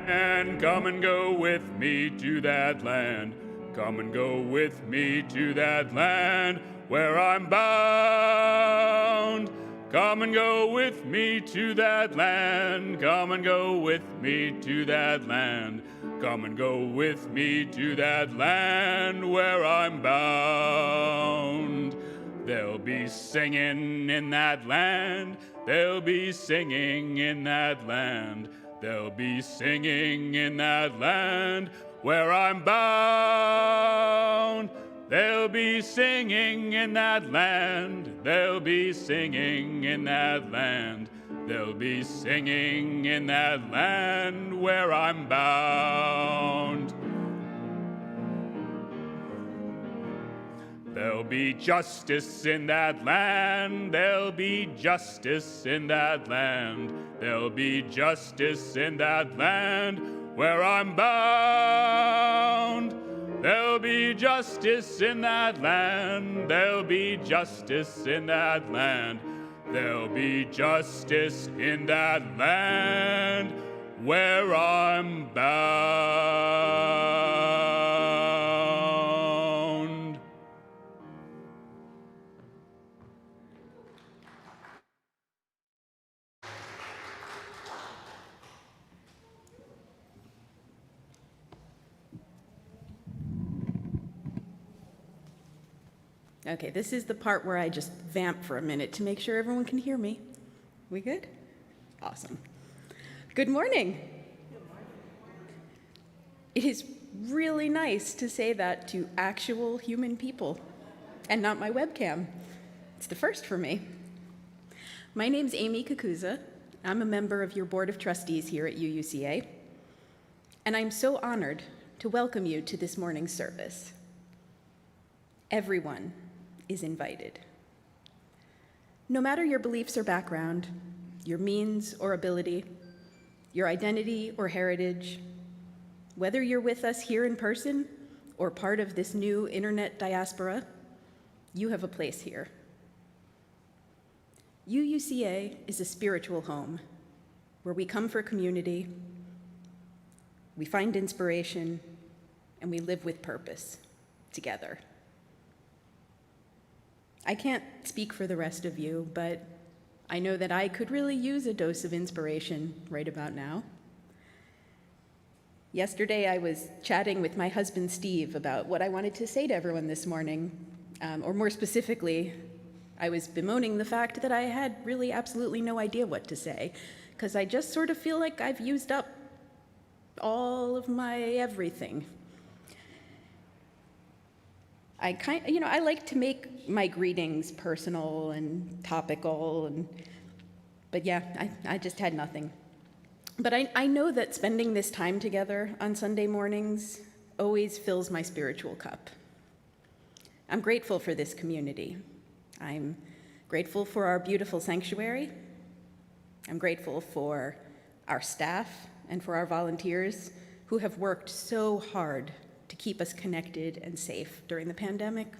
And come and go with me to that land. Come and go with me to that land where I'm bound. Come and go with me to that land. Come and go with me to that land. Come and go with me to that land where I'm bound. There'll be singing in that land. There'll be singing in that land. There'll be singing in that land where I'm bound. There'll be singing in that land. There'll be singing in that land. There'll be singing in that land where I'm bound. There'll be justice in that land. There'll be justice in that land. There'll be justice in that land where I'm bound. There'll be justice in that land. There'll be justice in that land. There'll be justice in that land where I'm bound. Okay, this is the part where I just vamp for a minute to make sure everyone can hear me. We good? Awesome. Good morning. It is really nice to say that to actual human people and not my webcam. It's the first for me. My name's Amy Kakuza. I'm a member of your Board of Trustees here at UUCA, and I'm so honored to welcome you to this morning's service. Everyone is invited. No matter your beliefs or background, your means or ability, your identity or heritage, whether you're with us here in person or part of this new internet diaspora, you have a place here. UUCA is a spiritual home where we come for community, we find inspiration, and we live with purpose together. I can't speak for the rest of you, but I know that I could really use a dose of inspiration right about now. Yesterday, I was chatting with my husband, Steve, about what I wanted to say to everyone this morning, or more specifically, I was bemoaning the fact that I had really absolutely no idea what to say, because I just sort of feel like I've used up all of my everything. I like to make my greetings personal and topical, but yeah, I just had nothing. But I know that spending this time together on Sunday mornings always fills my spiritual cup. I'm grateful for this community. I'm grateful for our beautiful sanctuary. I'm grateful for our staff and for our volunteers who have worked so hard to keep us connected and safe during the pandemic.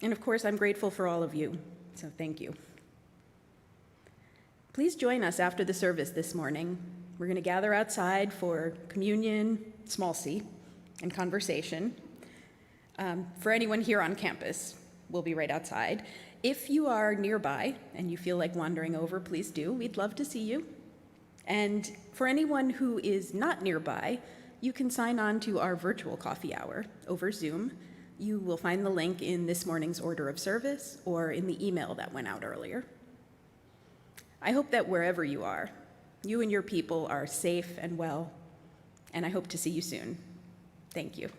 And of course, I'm grateful for all of you, so thank you. Please join us after the service this morning. We're going to gather outside for communion, small c, and conversation. For anyone here on campus, we'll be right outside. If you are nearby and you feel like wandering over, please do. We'd love to see you. And for anyone who is not nearby, you can sign on to our virtual coffee hour over Zoom. You will find the link in this morning's order of service or in the email that went out earlier. I hope that wherever you are, you and your people are safe and well, and I hope to see you soon. Thank you.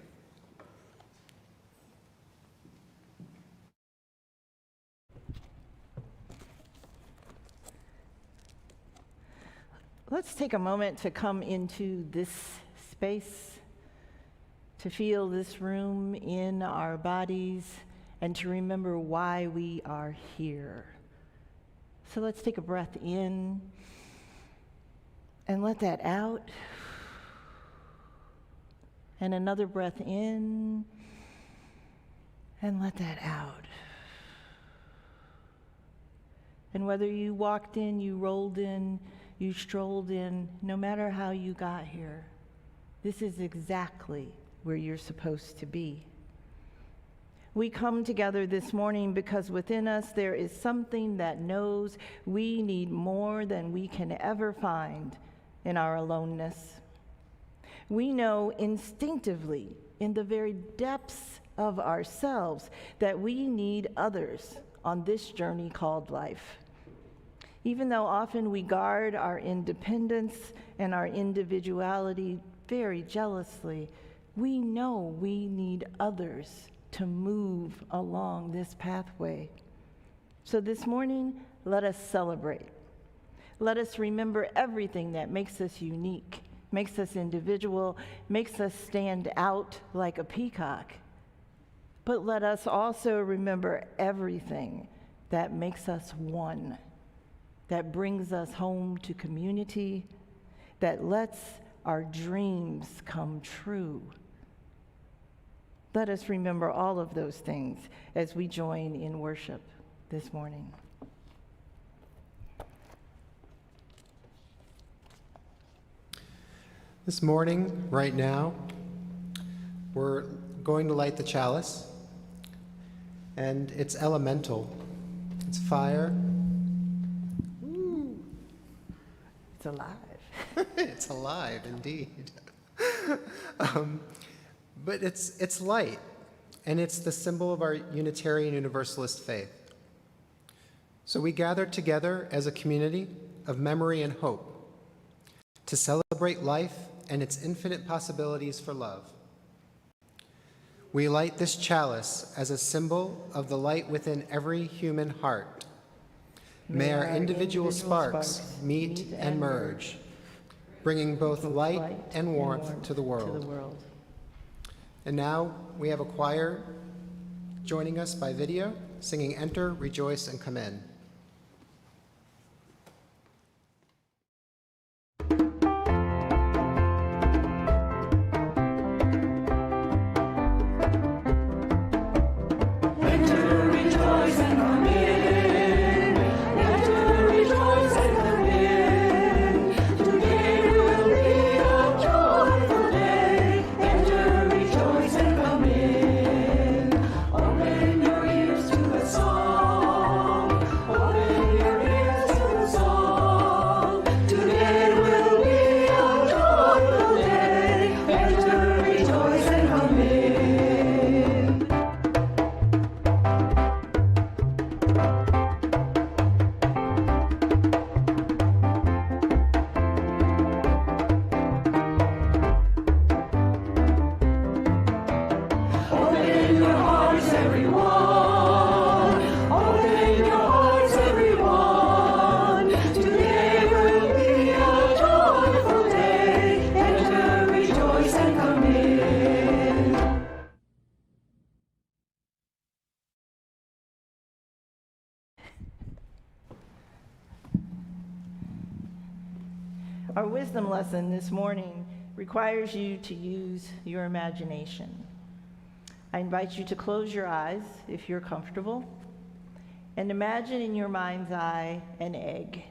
Let's take a moment to come into this space, to feel this room in our bodies, and to remember why we are here. So let's take a breath in and let that out. And another breath in and let that out. And whether you walked in, you rolled in, You strolled in no matter how you got here. This is exactly where you're supposed to be. We come together this morning because within us there is something that knows we need more than we can ever find in our aloneness. We know instinctively, in the very depths of ourselves, that we need others on this journey called life. Even though often we guard our independence and our individuality very jealously, we know we need others to move along this pathway. So this morning, let us celebrate. Let us remember everything that makes us unique, makes us individual, makes us stand out like a peacock. But let us also remember everything that makes us one, that brings us home to community, that lets our dreams come true. Let us remember all of those things as we join in worship this morning. This morning, right now, we're going to light the chalice, and it's elemental. It's fire. Ooh. It's alive. It's alive, indeed. But it's light, and it's the symbol of our Unitarian Universalist faith. So we gather together as a community of memory and hope to celebrate life and its infinite possibilities for love. We light this chalice as a symbol of the light within every human heart. May our individual sparks meet and merge, bringing both light and warmth to the world. And now we have a choir joining us by video, singing Enter, Rejoice, and Come In. Our wisdom lesson this morning requires you to use your imagination. I invite you to close your eyes if you're comfortable and imagine in your mind's eye an egg.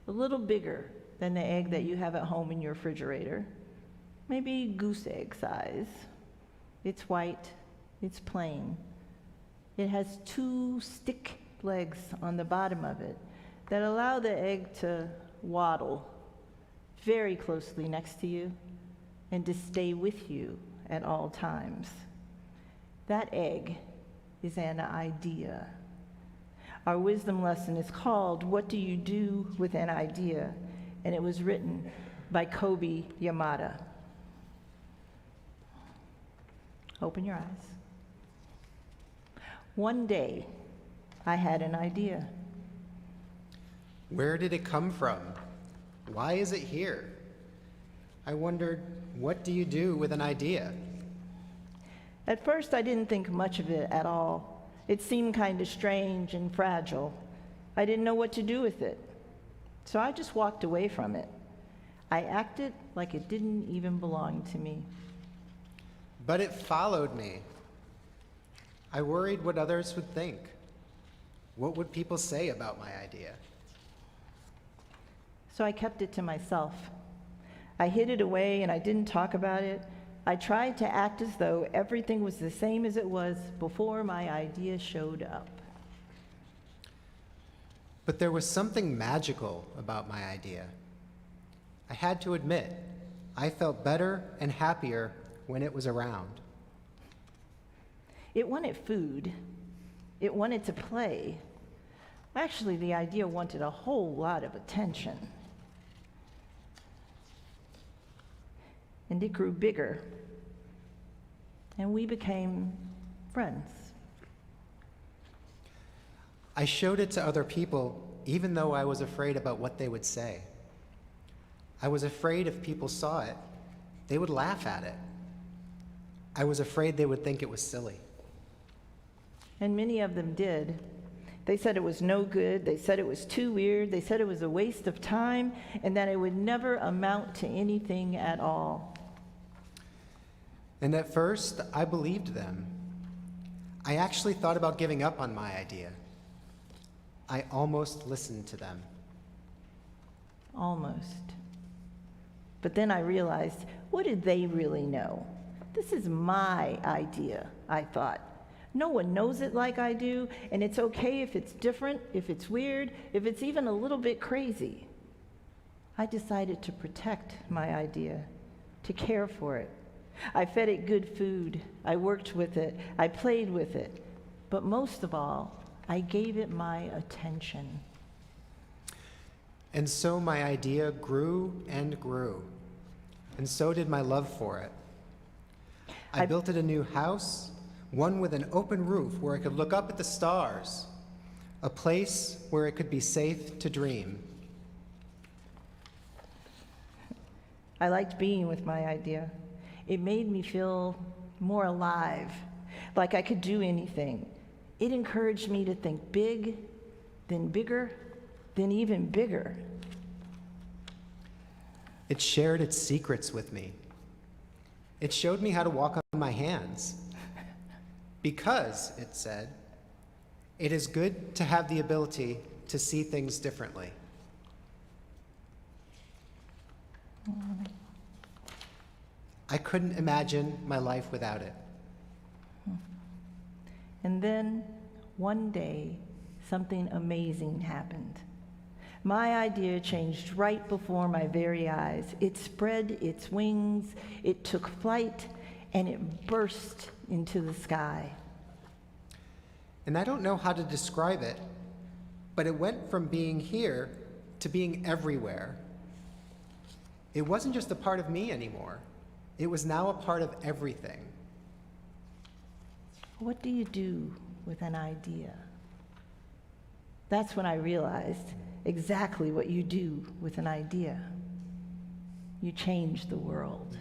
A little bigger than the egg that you have at home in your refrigerator, maybe goose egg size. It's white, it's plain. It has 2 stick legs on the bottom of it that allow the egg to waddle very closely next to you and to stay with you at all times. That egg is an idea. Our wisdom lesson is called, What Do You Do with an Idea? And it was written by Kobe Yamada. Open your eyes. One day, I had an idea. Where did it come from? Why is it here? I wondered, what do you do with an idea? At first, I didn't think much of it at all. It seemed kind of strange and fragile. I didn't know what to do with it. So I just walked away from it. I acted like it didn't even belong to me. But it followed me. I worried what others would think. What would people say about my idea? so I kept it to myself. I hid it away and I didn't talk about it. I tried to act as though everything was the same as it was before my idea showed up. But there was something magical about my idea. I had to admit, I felt better and happier when it was around. It wanted food. It wanted to play. Actually, the idea wanted a whole lot of attention. And it grew bigger. And we became friends. I showed it to other people, even though I was afraid about what they would say. I was afraid if people saw it, they would laugh at it. I was afraid they would think it was silly. And many of them did. They said it was no good. They said it was too weird. They said it was a waste of time and that it would never amount to anything at all. And at first, I believed them. I actually thought about giving up on my idea. I almost listened to them. Almost. But then I realized, what did they really know? This is my idea, I thought. No one knows it like I do, and it's okay if it's different, if it's weird, if it's even a little bit crazy. I decided to protect my idea, to care for it. I fed it good food. I worked with it. I played with it. But most of all, I gave it my attention. And so my idea grew and grew, and so did my love for it. I built it a new house, one with an open roof where it could look up at the stars, a place where it could be safe to dream. I liked being with my idea. It made me feel more alive, like I could do anything. It encouraged me to think big, then bigger, then even bigger. It shared its secrets with me. It showed me how to walk on my hands. Because, it said, it is good to have the ability to see things differently. I couldn't imagine my life without it. And then, one day, something amazing happened. My idea changed right before my very eyes. It spread its wings, it took flight, and it burst into the sky. And I don't know how to describe it, but it went from being here to being everywhere. It wasn't just a part of me anymore. It was now a part of everything. What do you do with an idea? That's when I realized exactly what you do with an idea. You change the world.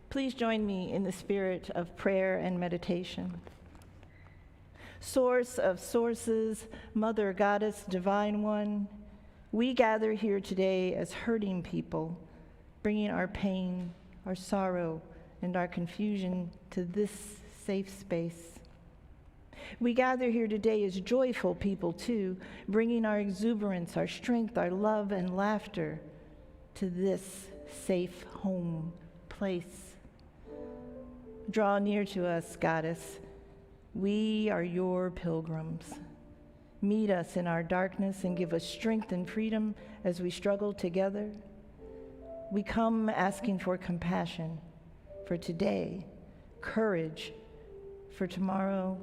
Please join me in the spirit of prayer and meditation. Source of sources, Mother Goddess, Divine One, we gather here today as hurting people, bringing our pain, our sorrow, and our confusion to this safe space. We gather here today as joyful people too, bringing our exuberance, our strength, our love, and laughter to this safe home place. Draw near to us, Goddess. We are your pilgrims. Meet us in our darkness and give us strength and freedom as we struggle together. We come asking for compassion for today, courage for tomorrow,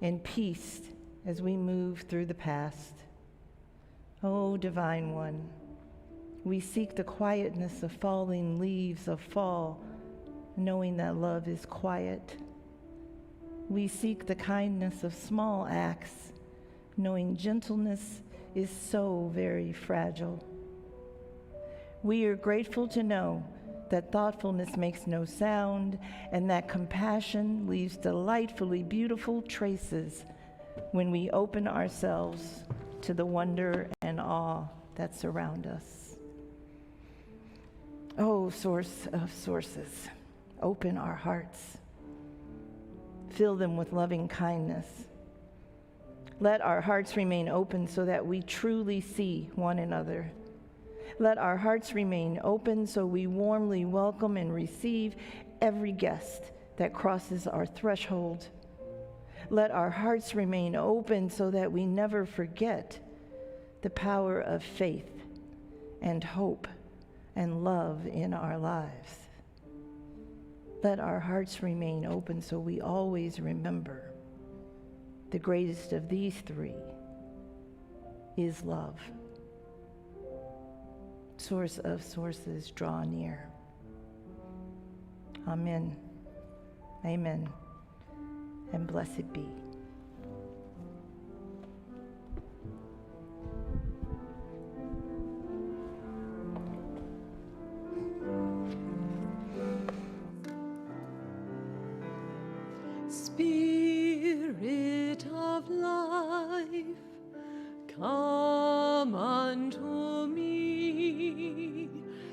and peace as we move through the past. O Divine One, we seek the quietness of falling leaves of fall, knowing that love is quiet. We seek the kindness of small acts, knowing gentleness is so very fragile. We are grateful to know that thoughtfulness makes no sound and that compassion leaves delightfully beautiful traces when we open ourselves to the wonder and awe that surround us. Oh, source of sources, open our hearts. Fill them with loving kindness. Let our hearts remain open so that we truly see one another. Let our hearts remain open so we warmly welcome and receive every guest that crosses our threshold. Let our hearts remain open so that we never forget the power of faith and hope and love in our lives. Let our hearts remain open so we always remember the greatest of these three is love. Source of sources, draw near. Amen. Amen. And blessed be. Spirit of life, come unto me.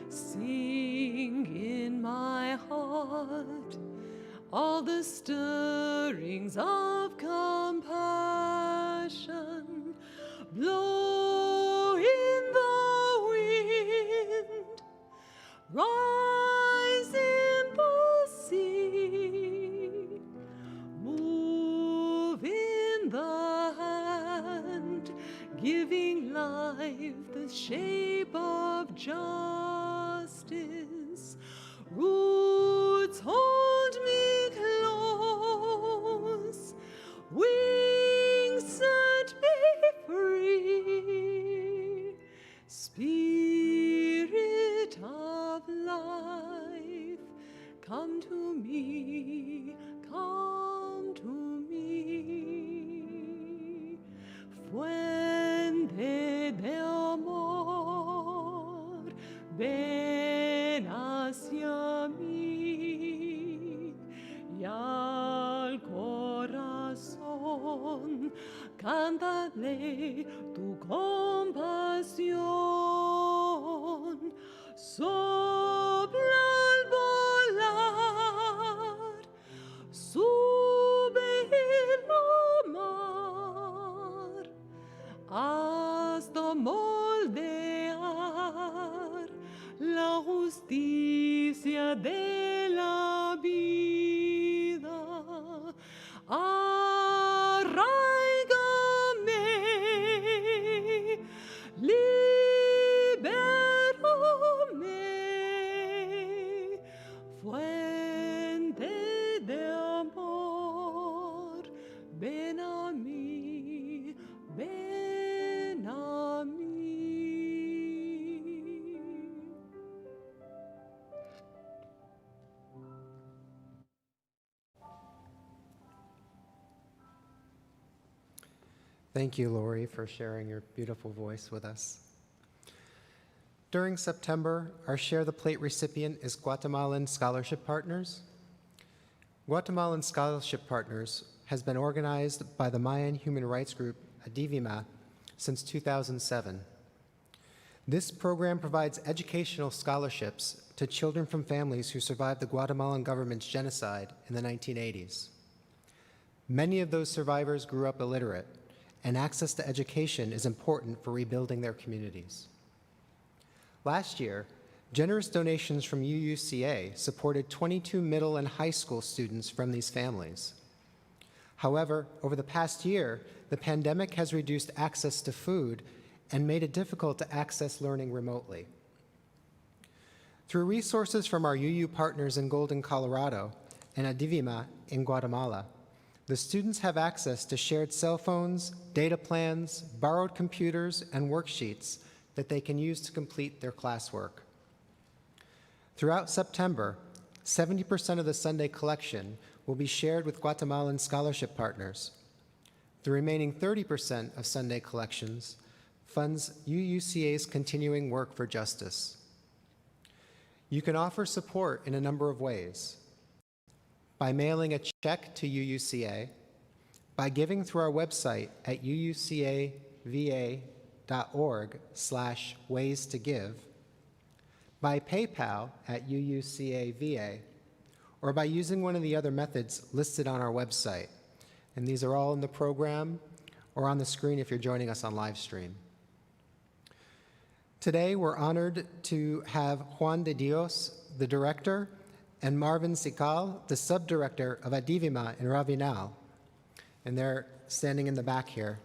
Sing in my heart all the stirrings of compassion. Blow in the wind, rise in the sea, move in the hand, giving life the shape of justice. Roots hold me close, wings set me free. Spirit of life, come to me, come to me. Fuente de amor, ven hacia mí, y al corazón cántale tu compasión. Sopla al volar, sube el mar, hasta moldear la justicia de la vida. Arraígame, libérame, fuente de amor, ven a mí, ven a mí. Thank you, Lori, for sharing your beautiful voice with us. During September, our Share the Plate recipient is Guatemalan Scholarship Partners. Guatemalan Scholarship Partners has been organized by the Mayan human rights group Adivima since 2007. This program provides educational scholarships to children from families who survived the Guatemalan government's genocide in the 1980s. Many of those survivors grew up illiterate, and access to education is important for rebuilding their communities. Last year, generous donations from UUCA supported 22 middle and high school students from these families. However, over the past year, the pandemic has reduced access to food and made it difficult to access learning remotely. Through resources from our UU partners in Golden, Colorado, and Adivima in Guatemala, The students have access to shared cell phones, data plans, borrowed computers, and worksheets that they can use to complete their classwork. Throughout September, 70% of the Sunday collection will be shared with Guatemalan scholarship partners. The remaining 30% of Sunday collections funds UUCA's continuing work for justice. You can offer support in a number of ways: by mailing a check to UUCA, by giving through our website at uucava.org/ways-to-give, by PayPal at UUCAVA, or by using one of the other methods listed on our website. And these are all in the program or on the screen if you're joining us on live stream. Today, we're honored to have Juan de Dios, the director, and Marvin Sical, the subdirector of Adivima in Ravinal. And they're standing in the back here.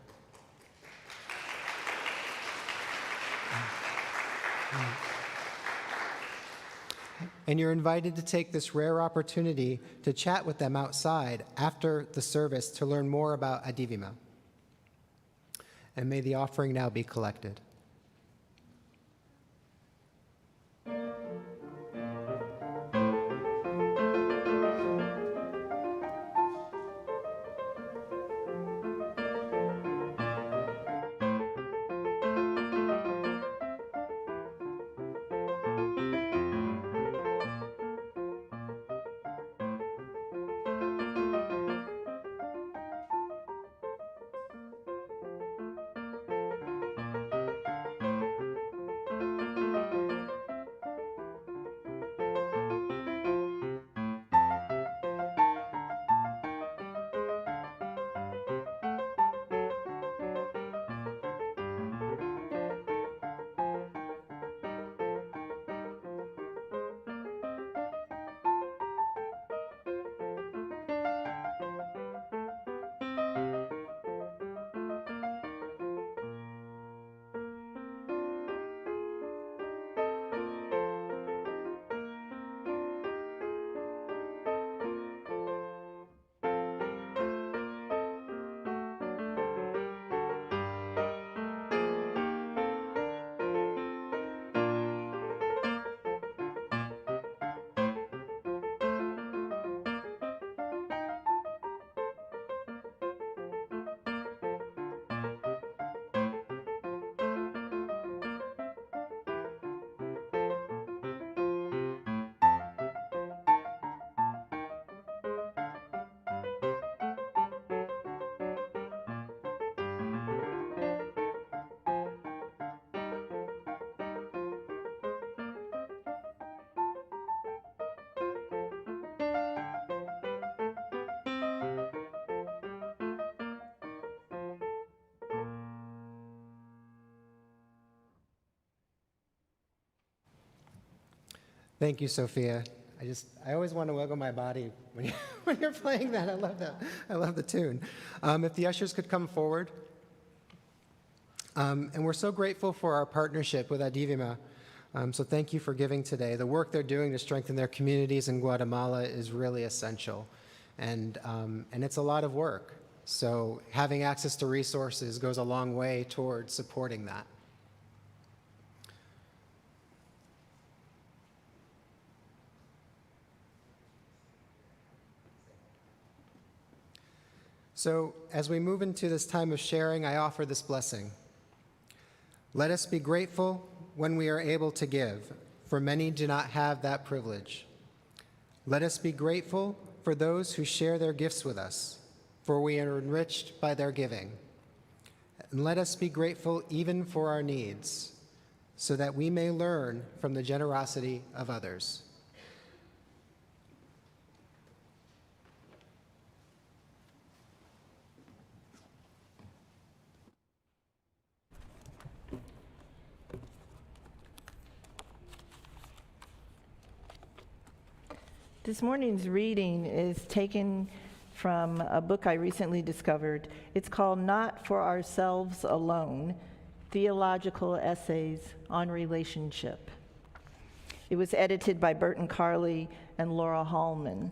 And you're invited to take this rare opportunity to chat with them outside after the service to learn more about Adivima. And may the offering now be collected. Thank you, Sophia. I always want to wiggle my body when you're playing that. I love that. I love the tune. If the ushers could come forward. And we're so grateful for our partnership with Adivima. So thank you for giving today. The work they're doing to strengthen their communities in Guatemala is really essential. And it's a lot of work. So having access to resources goes a long way towards supporting that. So as we move into this time of sharing, I offer this blessing. Let us be grateful when we are able to give, for many do not have that privilege. Let us be grateful for those who share their gifts with us, for we are enriched by their giving. And let us be grateful even for our needs, so that we may learn from the generosity of others. This morning's reading is taken from a book I recently discovered. It's called Not for Ourselves Alone, Theological Essays on Relationship. It was edited by Burton Carley and Laura Hallman.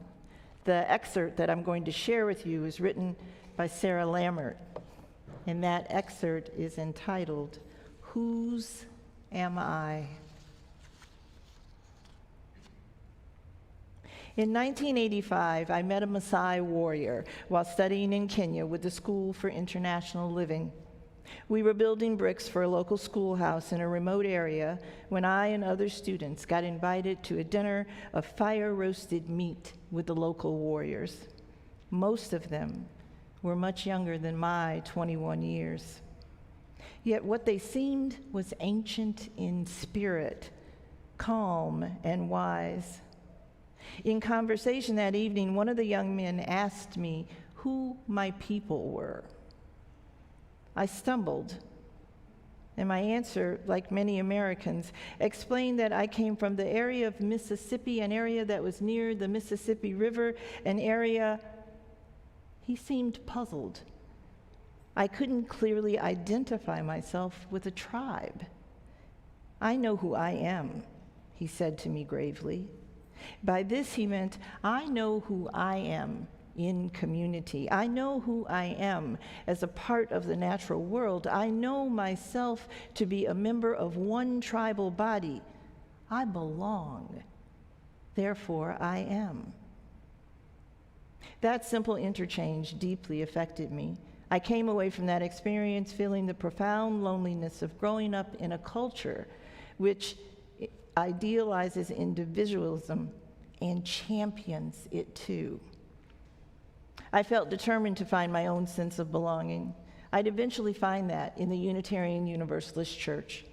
The excerpt that I'm going to share with you is written by Sarah Lammert, and that excerpt is entitled, "Whose Am I?" In 1985, I met a Maasai warrior while studying in Kenya with the School for International Living. We were building bricks for a local schoolhouse in a remote area when I and other students got invited to a dinner of fire-roasted meat with the local warriors. Most of them were much younger than my 21 years. Yet what they seemed was ancient in spirit, calm and wise. In conversation that evening, one of the young men asked me who my people were. I stumbled, and my answer, like many Americans, explained that I came from the area of Mississippi, an area that was near the Mississippi River, an area. He seemed puzzled. I couldn't clearly identify myself with a tribe. "I know who I am," he said to me gravely. By this he meant, I know who I am in community. I know who I am as a part of the natural world. I know myself to be a member of one tribal body. I belong. Therefore, I am. That simple interchange deeply affected me. I came away from that experience feeling the profound loneliness of growing up in a culture which idealizes individualism and champions it too. I felt determined to find my own sense of belonging. I'd eventually find that in the Unitarian Universalist Church.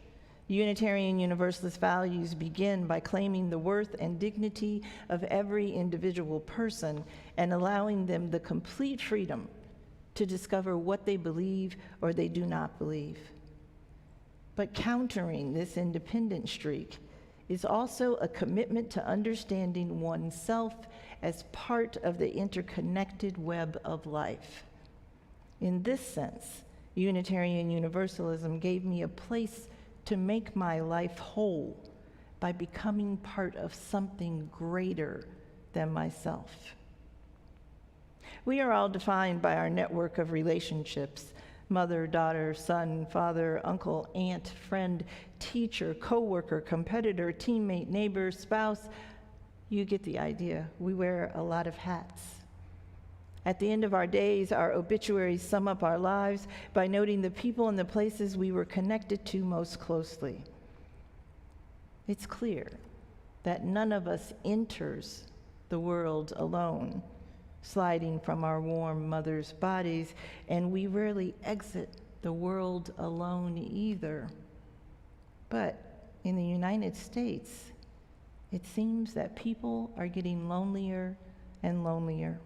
Unitarian Universalist values begin by claiming the worth and dignity of every individual person and allowing them the complete freedom to discover what they believe or they do not believe. But countering this independent streak is also a commitment to understanding oneself as part of the interconnected web of life. In this sense, Unitarian Universalism gave me a place to make my life whole by becoming part of something greater than myself. We are all defined by our network of relationships: mother, daughter, son, father, uncle, aunt, friend, teacher, coworker, competitor, teammate, neighbor, spouse. You get the idea. We wear a lot of hats. At the end of our days, our obituaries sum up our lives by noting the people and the places we were connected to most closely. It's clear that none of us enters the world alone, sliding from our warm mother's bodies, and we rarely exit the world alone either. But in the United States, it seems that people are getting lonelier and lonelier.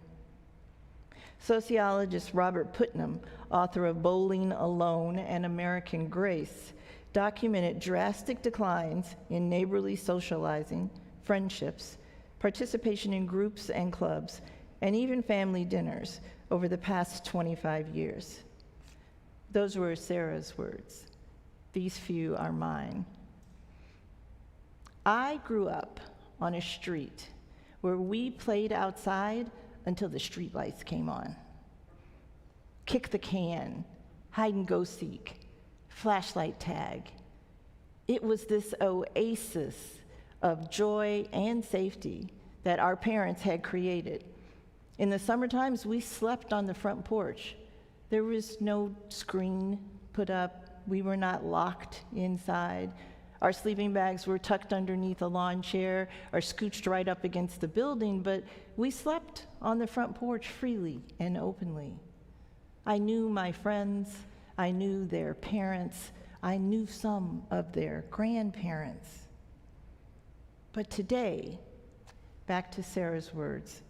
Sociologist Robert Putnam, author of Bowling Alone and American Grace, documented drastic declines in neighborly socializing, friendships, participation in groups and clubs, and even family dinners over the past 25 years. Those were Sarah's words. These few are mine. I grew up on a street where we played outside until the streetlights came on. Kick the can, hide and go seek, flashlight tag. It was this oasis of joy and safety that our parents had created. In the summer times, we slept on the front porch. There was no screen put up. We were not locked inside. Our sleeping bags were tucked underneath a lawn chair or scooched right up against the building, but we slept on the front porch freely and openly. I knew my friends. I knew their parents. I knew some of their grandparents. But today, back to Sarah's words,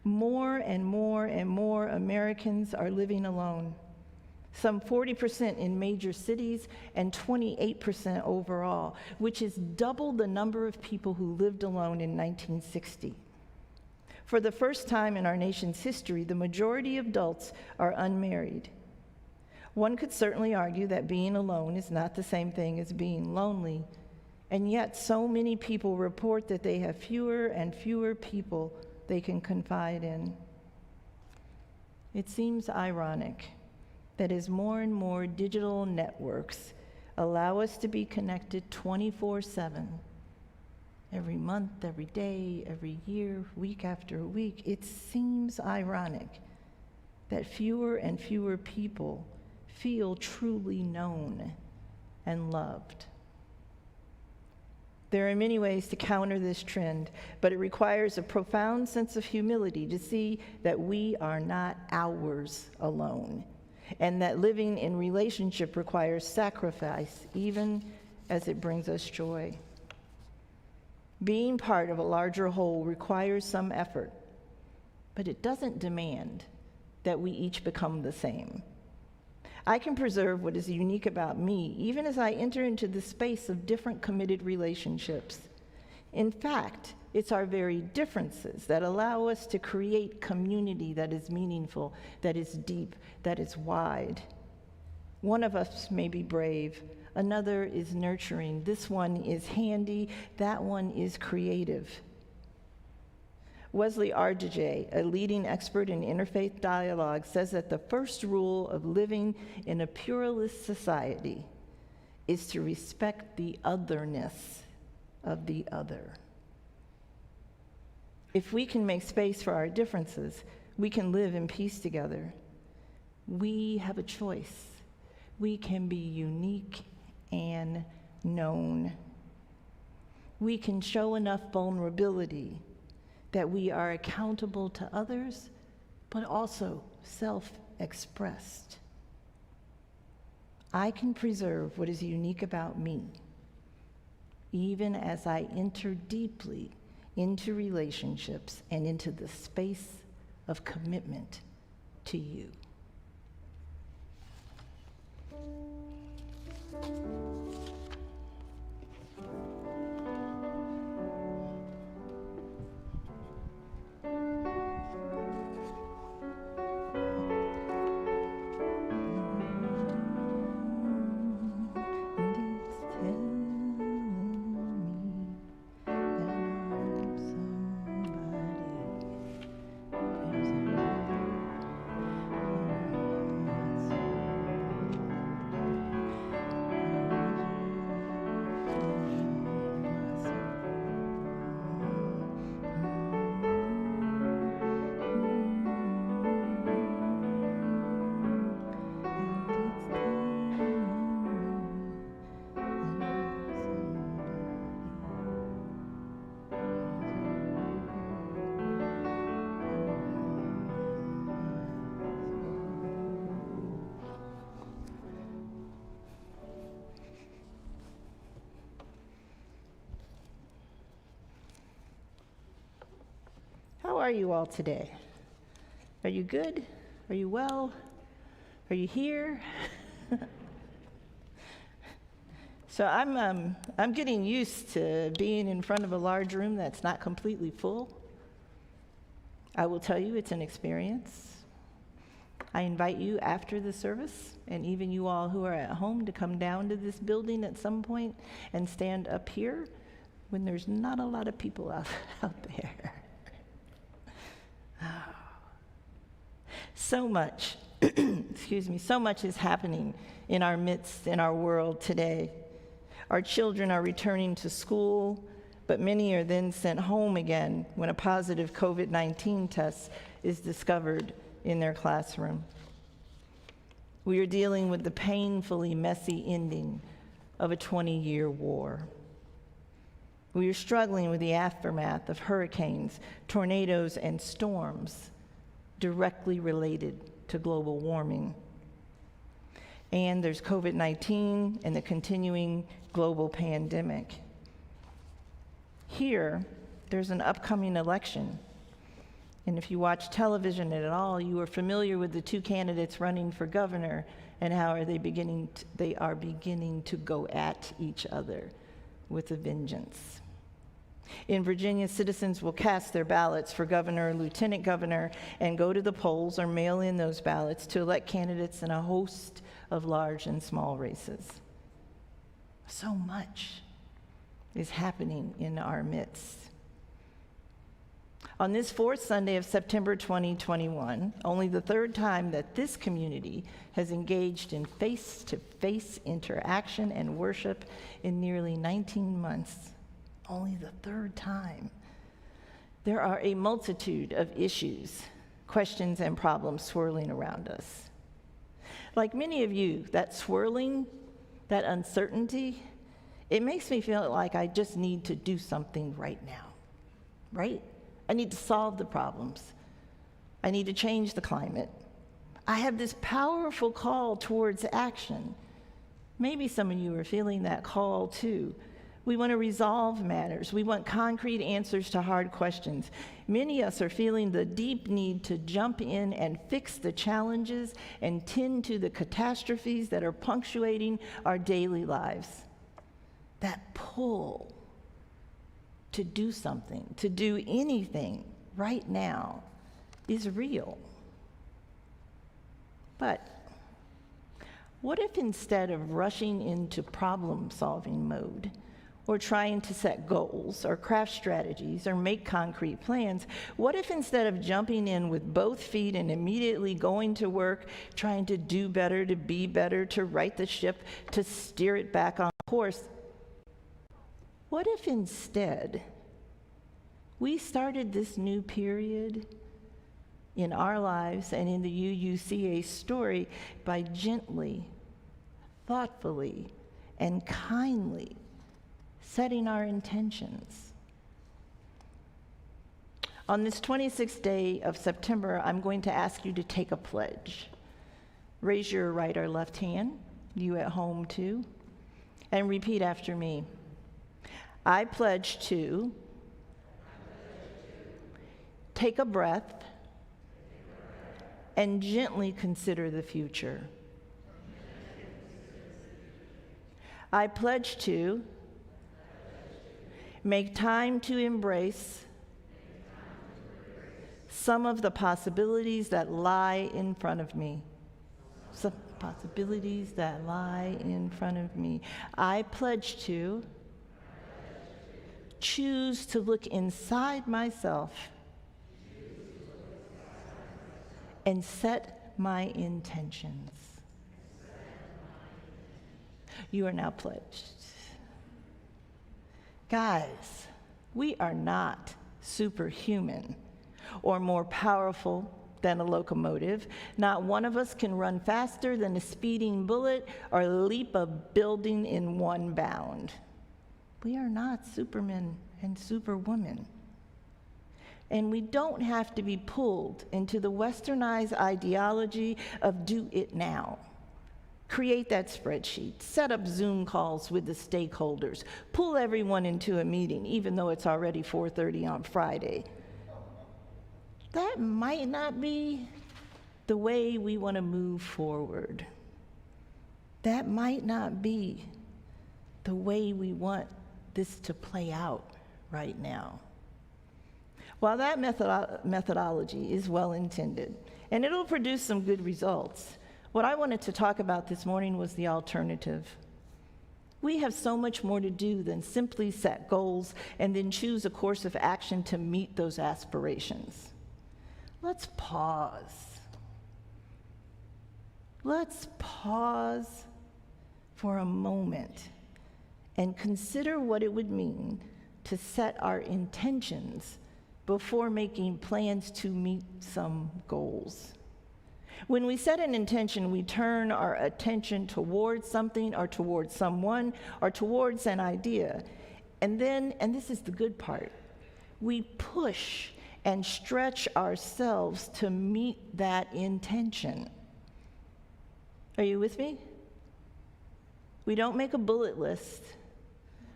more and more and more Americans are living alone. Some 40% in major cities and 28% overall, which is double the number of people who lived alone in 1960. For the first time in our nation's history, the majority of adults are unmarried. One could certainly argue that being alone is not the same thing as being lonely, and yet so many people report that they have fewer and fewer people they can confide in. It seems ironic that as more and more digital networks allow us to be connected 24/7, every month, every day, every year, week after week, it seems ironic that fewer and fewer people feel truly known and loved. There are many ways to counter this trend, but it requires a profound sense of humility to see that we are not ours alone, and that living in relationship requires sacrifice, even as it brings us joy. Being part of a larger whole requires some effort, but it doesn't demand that we each become the same. I can preserve what is unique about me, even as I enter into the space of different committed relationships. In fact, it's our very differences that allow us to create community that is meaningful, that is deep, that is wide. One of us may be brave, another is nurturing, this one is handy, that one is creative. Wesley Ardjej, a leading expert in interfaith dialogue, says that the first rule of living in a pluralist society is to respect the otherness of the other. If we can make space for our differences, we can live in peace together. We have a choice. We can be unique and known. We can show enough vulnerability that we are accountable to others, but also self-expressed. I can preserve what is unique about me, even as I enter deeply into relationships and into the space of commitment to you. How are you all today? Are you good? Are you well? Are you here? So I'm getting used to being in front of a large room that's not completely full. I will tell you, it's an experience. I invite you after the service, and even you all who are at home, to come down to this building at some point and stand up here when there's not a lot of people out there. So much, so much is happening in our midst, in our world today. Our children are returning to school, but many are then sent home again when a positive COVID-19 test is discovered in their classroom. We are dealing with the painfully messy ending of a 20-year war. We are struggling with the aftermath of hurricanes, tornadoes, and storms directly related to global warming. And there's COVID-19 and the continuing global pandemic. Here, there's an upcoming election. And if you watch television at all, you are familiar with the two candidates running for governor and how they are beginning to go at each other with a vengeance. In Virginia, citizens will cast their ballots for governor or lieutenant governor and go to the polls or mail in those ballots to elect candidates in a host of large and small races. So much is happening in our midst. On this fourth Sunday of September 2021, only the third time that this community has engaged in face-to-face interaction and worship in nearly 19 months, only the third time, there are a multitude of issues, questions, and problems swirling around us. Like many of you, that swirling, that uncertainty, it makes me feel like I just need to do something right now, right? I need to solve the problems. I need to change the climate. I have this powerful call towards action. Maybe some of you are feeling that call too. We want to resolve matters. We want concrete answers to hard questions. Many of us are feeling the deep need to jump in and fix the challenges and tend to the catastrophes that are punctuating our daily lives. That pull to do something, to do anything right now is real. But what if instead of rushing into problem-solving mode, or trying to set goals, or craft strategies, or make concrete plans, what if instead of jumping in with both feet and immediately going to work, trying to do better, to be better, to right the ship, to steer it back on course, what if instead we started this new period in our lives and in the UUCA story by gently, thoughtfully, and kindly setting our intentions? On this 26th day of September, I'm going to ask you to take a pledge. Raise your right or left hand, you at home too, and repeat after me. I pledge to take a breath and gently consider the future. I pledge to make time to embrace some of the possibilities that lie in front of me. Some possibilities that lie in front of me. I pledge to choose to look inside myself and set my intentions. You are now pledged. Guys, we are not superhuman or more powerful than a locomotive. Not one of us can run faster than a speeding bullet or leap a building in one bound. We are not supermen and superwomen. And we don't have to be pulled into the westernized ideology of do it now. Create that spreadsheet, set up Zoom calls with the stakeholders, pull everyone into a meeting, even though it's already 4:30 on Friday. That might not be the way we want to move forward. That might not be the way we want this to play out right now. While that methodology is well intended, and it'll produce some good results, what I wanted to talk about this morning was the alternative. We have so much more to do than simply set goals and then choose a course of action to meet those aspirations. Let's pause. Let's pause for a moment and consider what it would mean to set our intentions before making plans to meet some goals. When we set an intention, we turn our attention towards something or towards someone or towards an idea. And then, and this is the good part, we push and stretch ourselves to meet that intention. Are you with me? We don't make a bullet list.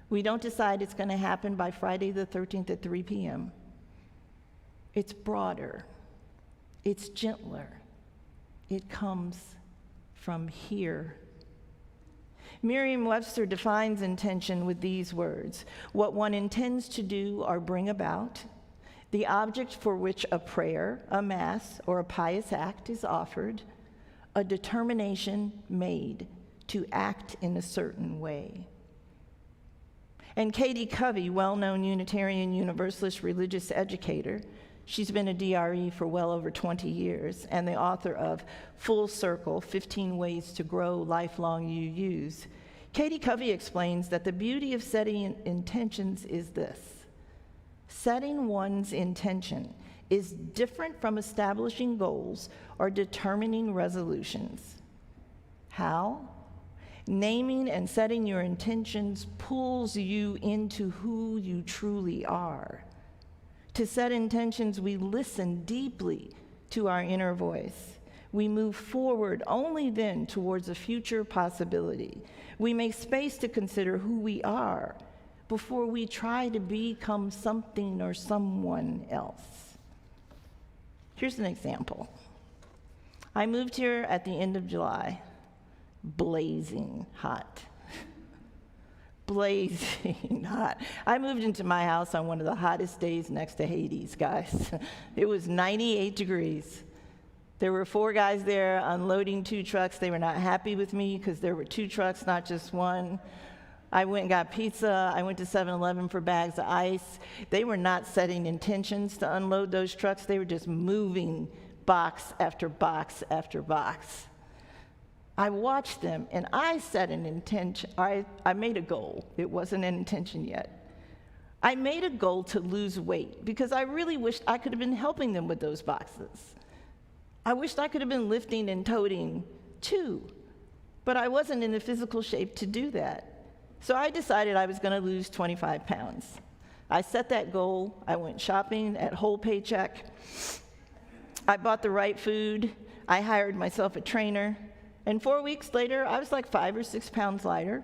We don't decide it's going to happen by Friday the 13th at 3 p.m. It's broader. It's gentler. It comes from here. Merriam-Webster defines intention with these words: what one intends to do or bring about, the object for which a prayer, a mass, or a pious act is offered, a determination made to act in a certain way. And Katie Covey, well-known Unitarian Universalist religious educator, She's been a DRE for well over 20 years and the author of Full Circle, 15 Ways to Grow Lifelong UUs. Katie Covey explains that the beauty of setting intentions is this. Setting one's intention is different from establishing goals or determining resolutions. How? Naming and setting your intentions pulls you into who you truly are. To set intentions, we listen deeply to our inner voice. We move forward only then towards a future possibility. We make space to consider who we are before we try to become something or someone else. Here's an example. I moved here at the end of July, blazing hot. Blazing hot. I moved into my house on one of the hottest days next to Hades, guys. It was 98 degrees. There were 4 guys there unloading 2 trucks. They were not happy with me because there were 2 trucks, not just one. I went and got pizza. I went to 7-Eleven for bags of ice. They were not setting intentions to unload those trucks. They were just moving box after box after box. I watched them, and I set an intention. I made a goal. It wasn't an intention yet. I made a goal to lose weight because I really wished I could have been helping them with those boxes. I wished I could have been lifting and toting too, but I wasn't in the physical shape to do that. So I decided I was going to lose 25 pounds. I set that goal. I went shopping at Whole Paycheck. I bought the right food. I hired myself a trainer. And 4 weeks later, I was like 5 or 6 pounds lighter.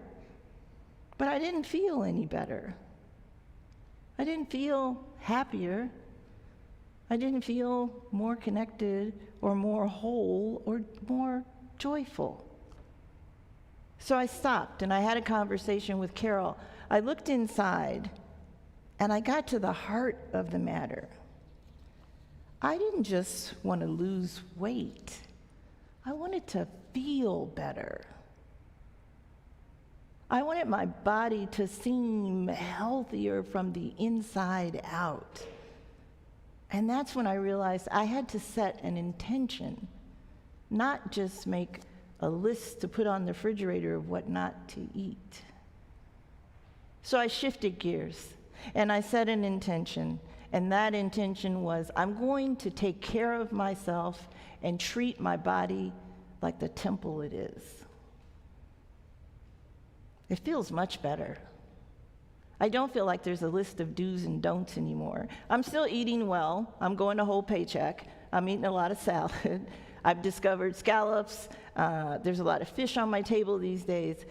But I didn't feel any better. I didn't feel happier. I didn't feel more connected or more whole or more joyful. So I stopped and I had a conversation with Carol. I looked inside and I got to the heart of the matter. I didn't just want to lose weight. I wanted to feel better. I wanted my body to seem healthier from the inside out. And that's when I realized I had to set an intention, not just make a list to put on the refrigerator of what not to eat. So I shifted gears and I set an intention, and that intention was I'm going to take care of myself and treat my body like the temple it is. It feels much better. I don't feel like there's a list of do's and don'ts anymore. I'm still eating well. I'm going to Whole Paycheck. I'm eating a lot of salad. I've discovered scallops. There's a lot of fish on my table these days.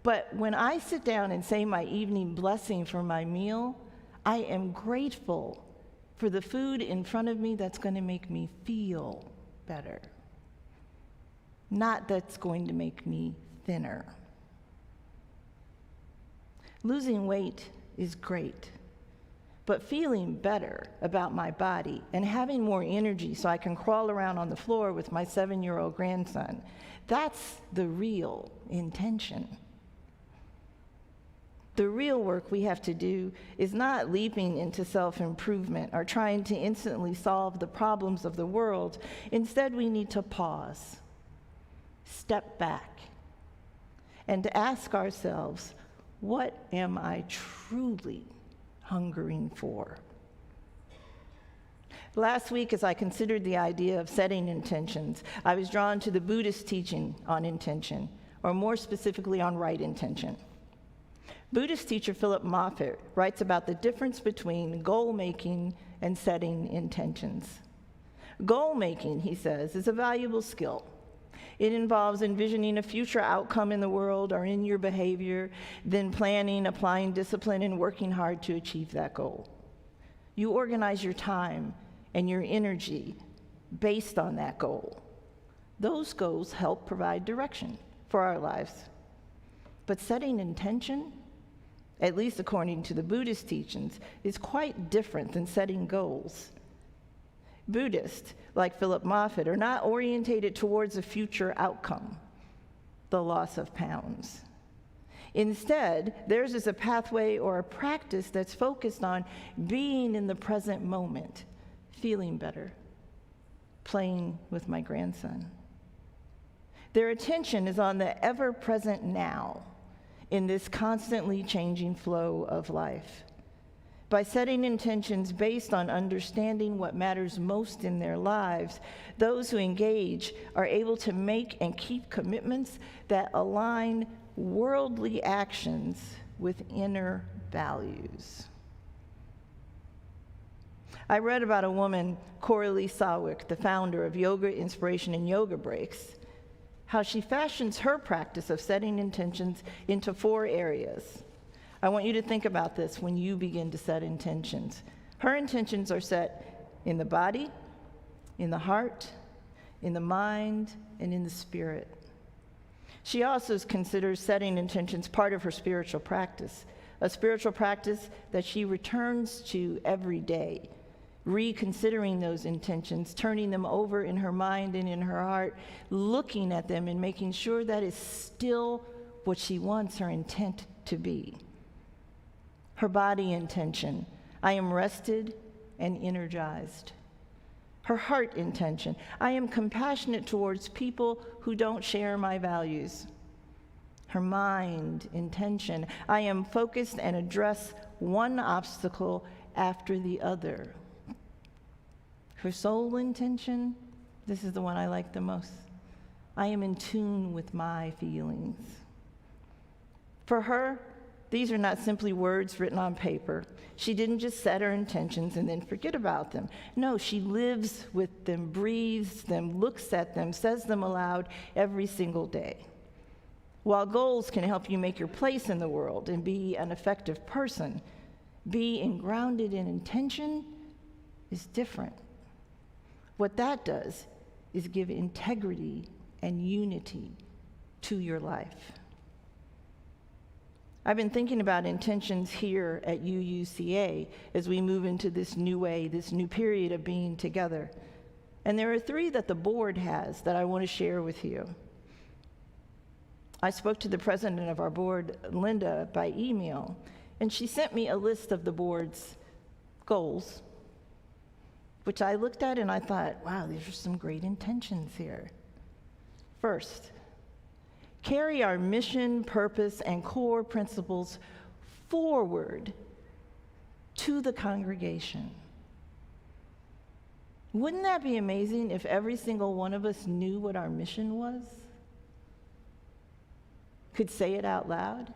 But when I sit down and say my evening blessing for my meal, I am grateful for the food in front of me that's going to make me feel better, not that's going to make me thinner. Losing weight is great, but feeling better about my body and having more energy so I can crawl around on the floor with my 7-year-old grandson, that's the real intention. The real work we have to do is not leaping into self-improvement or trying to instantly solve the problems of the world. Instead, we need to pause, step back, and to ask ourselves, what am I truly hungering for? Last week, as I considered the idea of setting intentions, I was drawn to the Buddhist teaching on intention, or more specifically on right intention. Buddhist teacher Philip Moffitt writes about the difference between goal-making and setting intentions. Goal-making, he says, is a valuable skill. It involves envisioning a future outcome in the world or in your behavior, then planning, applying discipline, and working hard to achieve that goal. You organize your time and your energy based on that goal. Those goals help provide direction for our lives. But setting intention, at least according to the Buddhist teachings, is quite different than setting goals. Buddhists, like Philip Moffitt, are not orientated towards a future outcome, the loss of pounds. Instead, theirs is a pathway or a practice that's focused on being in the present moment, feeling better, playing with my grandson. Their attention is on the ever-present now in this constantly changing flow of life. By setting intentions based on understanding what matters most in their lives, those who engage are able to make and keep commitments that align worldly actions with inner values. I read about a woman, Coralie Sawick, the founder of Yoga Inspiration and Yoga Breaks, how she fashions her practice of setting intentions into 4 areas. I want you to think about this when you begin to set intentions. Her intentions are set in the body, in the heart, in the mind, and in the spirit. She also considers setting intentions part of her spiritual practice, a spiritual practice that she returns to every day, reconsidering those intentions, turning them over in her mind and in her heart, looking at them and making sure that is still what she wants her intent to be. Her body intention, I am rested and energized. Her heart intention, I am compassionate towards people who don't share my values. Her mind intention, I am focused and address one obstacle after the other. Her soul intention, this is the one I like the most. I am in tune with my feelings. For her, these are not simply words written on paper. She didn't just set her intentions and then forget about them. No, she lives with them, breathes them, looks at them, says them aloud every single day. While goals can help you make your place in the world and be an effective person, being grounded in intention is different. What that does is give integrity and unity to your life. I've been thinking about intentions here at UUCA as we move into this new way, this new period of being together. And there are 3 that the board has that I want to share with you. I spoke to the president of our board, Linda, by email, and she sent me a list of the board's goals, which I looked at and I thought, wow, these are some great intentions here. First, carry our mission, purpose, and core principles forward to the congregation. Wouldn't that be amazing if every single one of us knew what our mission was? Could say it out loud?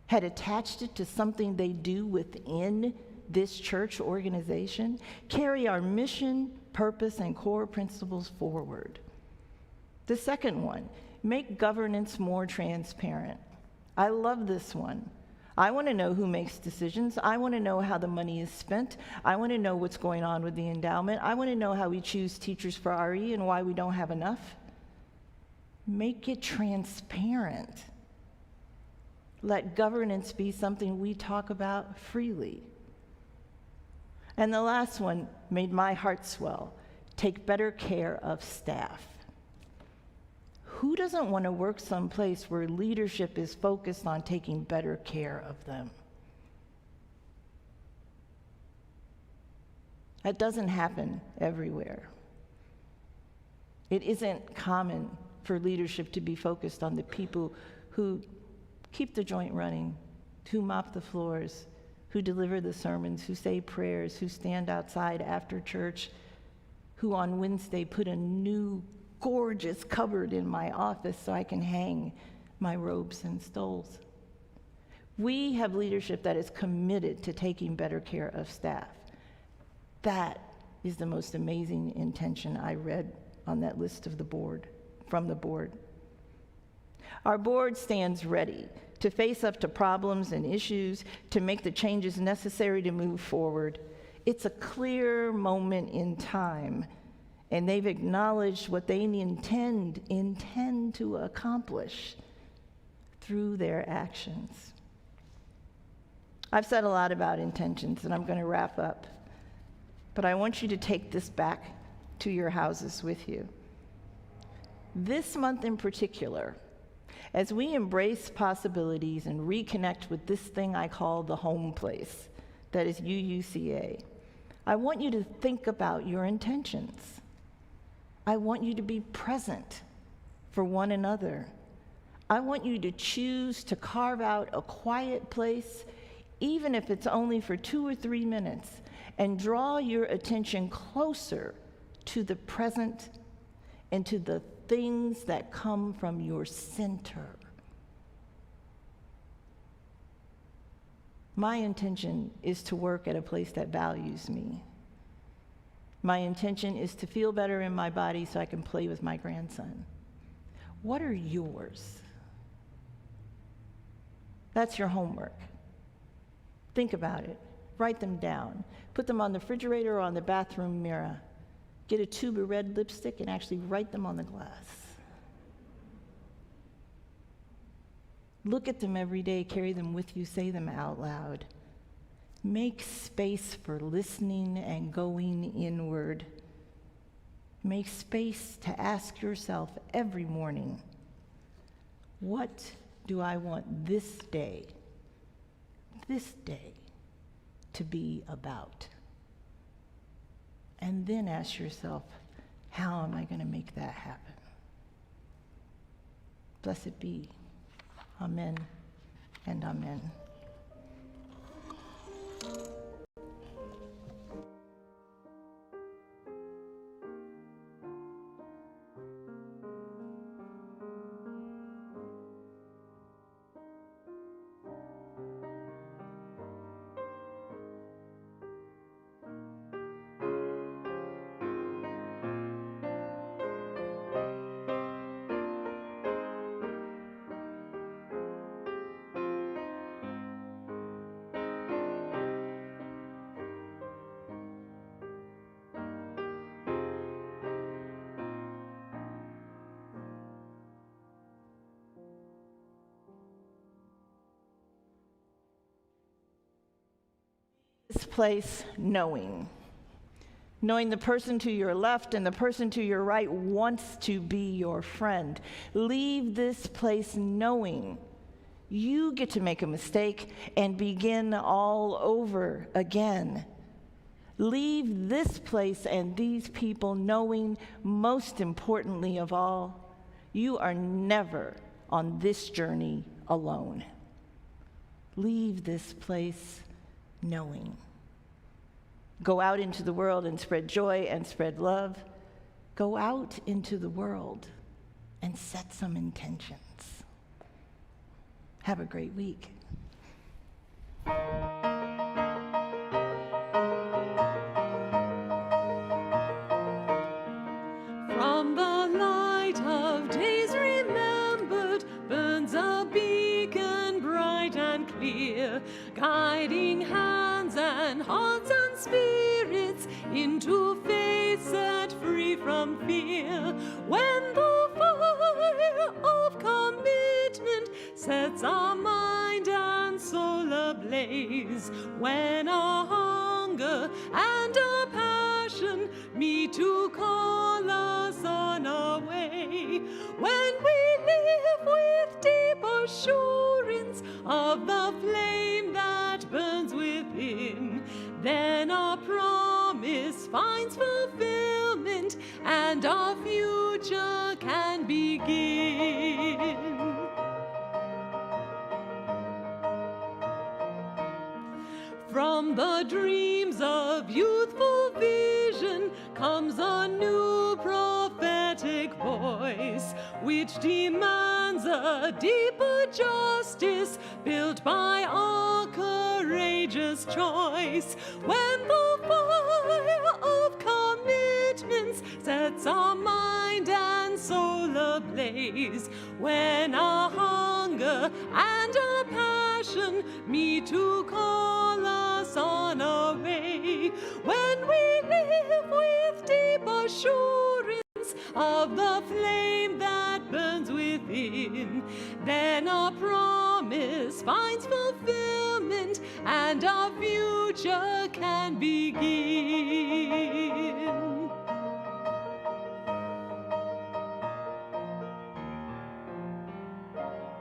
Had attached it to something they do within this church organization? Carry our mission, purpose, and core principles forward. The second one, make governance more transparent. I love this one. I want to know who makes decisions. I want to know how the money is spent. I want to know what's going on with the endowment. I want to know how we choose teachers for RE and why we don't have enough. Make it transparent. Let governance be something we talk about freely. And the last one made my heart swell. Take better care of staff. Who doesn't want to work someplace where leadership is focused on taking better care of them? That doesn't happen everywhere. It isn't common for leadership to be focused on the people who keep the joint running, who mop the floors, who deliver the sermons, who say prayers, who stand outside after church, who on Wednesday put a new gorgeous cupboard in my office so I can hang my robes and stoles. We have leadership that is committed to taking better care of staff. That is the most amazing intention I read on that list of the board, from the board. Our board stands ready to face up to problems and issues, to make the changes necessary to move forward. It's a clear moment in time, and they've acknowledged what they intend to accomplish through their actions. I've said a lot about intentions, and I'm going to wrap up. But I want you to take this back to your houses with you. This month in particular, as we embrace possibilities and reconnect with this thing I call the home place, that is UUCA, I want you to think about your intentions. I want you to be present for one another. I want you to choose to carve out a quiet place, even if it's only for 2 or 3 minutes, and draw your attention closer to the present and to the things that come from your center. My intention is to work at a place that values me. My intention is to feel better in my body so I can play with my grandson. What are yours? That's your homework. Think about it. Write them down. Put them on the refrigerator or on the bathroom mirror. Get a tube of red lipstick and actually write them on the glass. Look at them every day, carry them with you, say them out loud. Make space for listening and going inward. Make space to ask yourself every morning, what do I want this day to be about? And then ask yourself, how am I going to make that happen? Blessed be. Amen and amen. This place knowing the person to your left and the person to your right wants to be your friend. Leave this place knowing you get to make a mistake and begin all over again. Leave this place and these people knowing, most importantly of all, you are never on this journey alone. Leave this place knowing. Go out into the world and spread joy and spread love. Go out into the world and set some intentions. Have a great week. From the light of days remembered burns a beacon bright and clear, guiding hands and hearts and spirits into faith set free from fear. When the fire of commitment sets our mind and soul ablaze, when a hunger and a passion meet to call us on our way, when we live with deep assurance of the flame that burns within, then our promise finds fulfillment and our future can begin. From the dreams of youthful vision comes a new prophetic voice, which demands a deeper justice built by our courageous choice. When the fire of commitments sets our mind and soul ablaze, when our hunger and our passion meet to call us on our way, when we live with deep assurance of the flame that burns within, then our promise finds fulfillment and our future can begin.